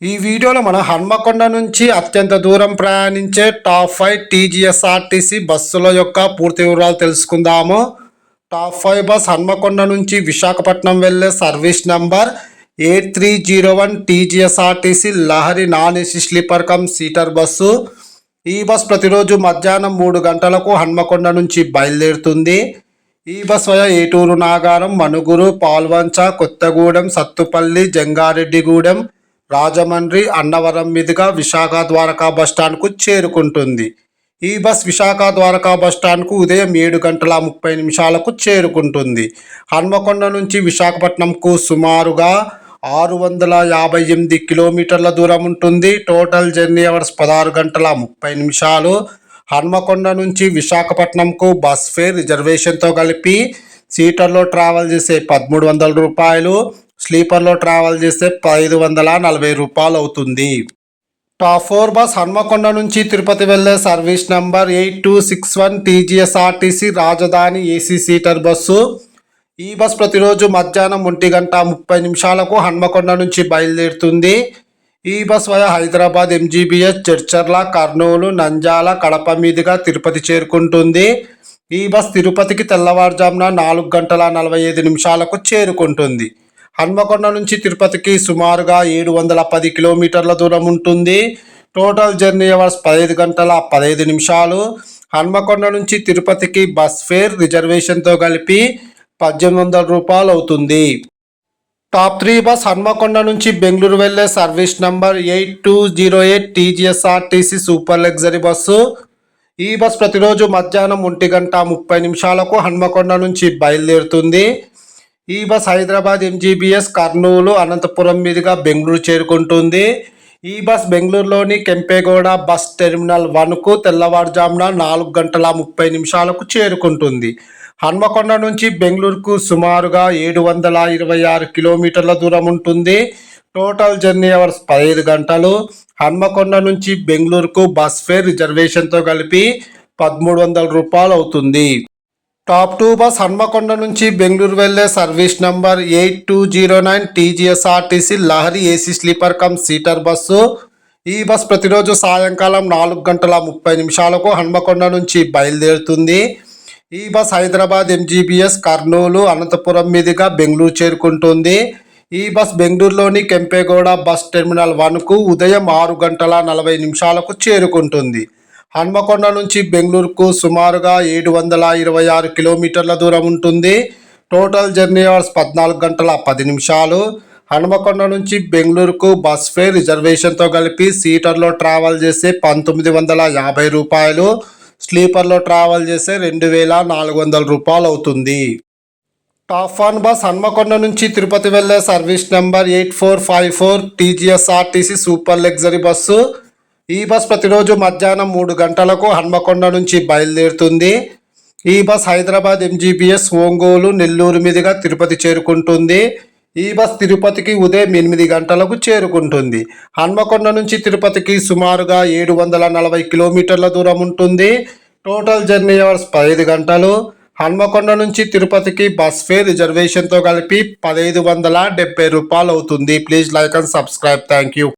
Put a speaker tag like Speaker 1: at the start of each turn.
Speaker 1: ఈ వీడియోలో మనం హన్మకొండ నుంచి అత్యంత దూరం ప్రయాణించే టాప్ 5 టీజీఎస్ఆర్టీసీ బస్సుల యొక్క పూర్తి వివరాలు తెలుసుకుందాము. టాప్ 5 బస్ హన్మకొండ నుంచి విశాఖపట్నం వెళ్ళే service number 8301 TGSRTC Lahari non AC sleeper come seater bus. ఈ బస్ ప్రతిరోజు మధ్యాహ్నం 3 గంటలకు హన్మకొండ నుంచి బయలుదేరుతుంది. ఈ బస్ వయా ఏటూరు నాగారం, మనుగురు, పాల్వంచ, కొత్తగూడెం, సత్తుపల్లి, జంగారెడ్డిగూడెం, రాజమండ్రి, అన్నవరం మీదుగా విశాఖ ద్వారకా బస్టాండ్కు చేరుకుంటుంది. ఈ బస్ విశాఖ ద్వారకా బస్టాండ్కు ఉదయం 7:30 చేరుకుంటుంది. హన్మకొండ నుంచి విశాఖపట్నంకు సుమారుగా 658 కిలోమీటర్ల దూరం ఉంటుంది. Total journey hours 16:30. హన్మకొండ నుంచి విశాఖపట్నంకు బస్ ఫేర్ రిజర్వేషన్తో కలిపి సీటర్లో ట్రావెల్ చేసే 1300 రూపాయలు, స్లీపర్లో ట్రావెల్ చేస్తే 540 రూపాయలు అవుతుంది. టాప్ 4 బస్ హన్మకొండ నుంచి తిరుపతి వెళ్ళే సర్వీస్ నంబర్ 8261 టీజీఎస్ఆర్టీసీ రాజధాని ఏసీ సీటర్ బస్సు. ఈ బస్ ప్రతిరోజు మధ్యాహ్నం 1:30 హన్మకొండ నుంచి బయలుదేరుతుంది. ఈ bus via Hyderabad, MGBS, Jadcherla, Kurnool, Nandyal, Kadapa మీదుగా తిరుపతి చేరుకుంటుంది. ఈ బస్ తిరుపతికి తెల్లవారుజామున 4:45 చేరుకుంటుంది. హన్మకొండ నుంచి తిరుపతికి సుమారుగా 710 కిలోమీటర్ల దూరం ఉంటుంది. Total journey hours 15:15. హన్మకొండ నుంచి తిరుపతికి బస్ ఫేర్ రిజర్వేషన్తో కలిపి 1800 రూపాయలు అవుతుంది. టాప్ 3 బస్ హన్మకొండ నుంచి బెంగళూరు వెళ్ళే service number 8208 TGSRTC super luxury bus. ఈ బస్ ప్రతిరోజు మధ్యాహ్నం 1:30 హన్మకొండ నుంచి బయలుదేరుతుంది. ఈ బస్ హైదరాబాద్, ఎంజీబీఎస్, కర్నూలు, అనంతపురం మీదుగా బెంగళూరు చేరుకుంటుంది. ఈ బస్ బెంగళూరులోని కెంపేగౌడ బస్ టెర్మినల్ 1కు తెల్లవారుజామున 4:30 చేరుకుంటుంది. హన్మకొండ నుంచి బెంగళూరుకు సుమారుగా 726 కిలోమీటర్ల దూరం ఉంటుంది. టోటల్ జర్నీ అవర్స్ 15 గంటలు. హన్మకొండ నుంచి బెంగళూరుకు బస్ ఫేర్ రిజర్వేషన్తో కలిపి 1300 రూపాయలు అవుతుంది. టాప్ 2 బస్ హన్మకొండ నుంచి బెంగళూరు వెళ్ళే service number 8209 TGSRTC Lahari AC sleeper come seater bus. ఈ బస్ ప్రతిరోజు సాయంకాలం 4:30 హన్మకొండ నుంచి బయలుదేరుతుంది. ఈ బస్ హైదరాబాద్, ఎంజీబీఎస్, కర్నూలు, అనంతపురం మీదుగా బెంగళూరు చేరుకుంటుంది. ఈ బస్ బెంగళూరులోని కెంపేగౌడ బస్ టెర్మినల్ 1కు ఉదయం 6:40 చేరుకుంటుంది. హన్మకొండ నుంచి బెంగళూరుకు సుమారుగా 726 కిలోమీటర్ల దూరం ఉంటుంది. Total journey hours 14:10. హన్మకొండ నుంచి బెంగళూరుకు బస్ ఫేర్ రిజర్వేషన్తో కలిపి సీటర్లో ట్రావెల్ చేసే 1950 రూపాయలు, స్లీపర్లో ట్రావెల్ చేసే 2400 రూపాయలు అవుతుంది. టాప్ 1 బస్ హన్మకొండ నుంచి తిరుపతి వెళ్ళే service number 8454 TGSRTC super luxury bus. ఈ బస్ ప్రతిరోజు మధ్యాహ్నం 3 గంటలకు హన్మకొండ నుంచి బయలుదేరుతుంది. ఈ బస్ హైదరాబాద్, ఎంజీబీఎస్, ఒంగోలు, నెల్లూరు మీదుగా తిరుపతి చేరుకుంటుంది. ఈ బస్ తిరుపతికి ఉదయం 8 గంటలకు చేరుకుంటుంది. హన్మకొండ నుంచి తిరుపతికి సుమారుగా 740 కిలోమీటర్ల దూరం ఉంటుంది. టోటల్ జర్నీ అవర్స్ 15 గంటలు. హన్మకొండ నుంచి తిరుపతికి బస్ ఫేర్ రిజర్వేషన్తో కలిపి 1570 రూపాయలు అవుతుంది. Please like and subscribe. Thank you.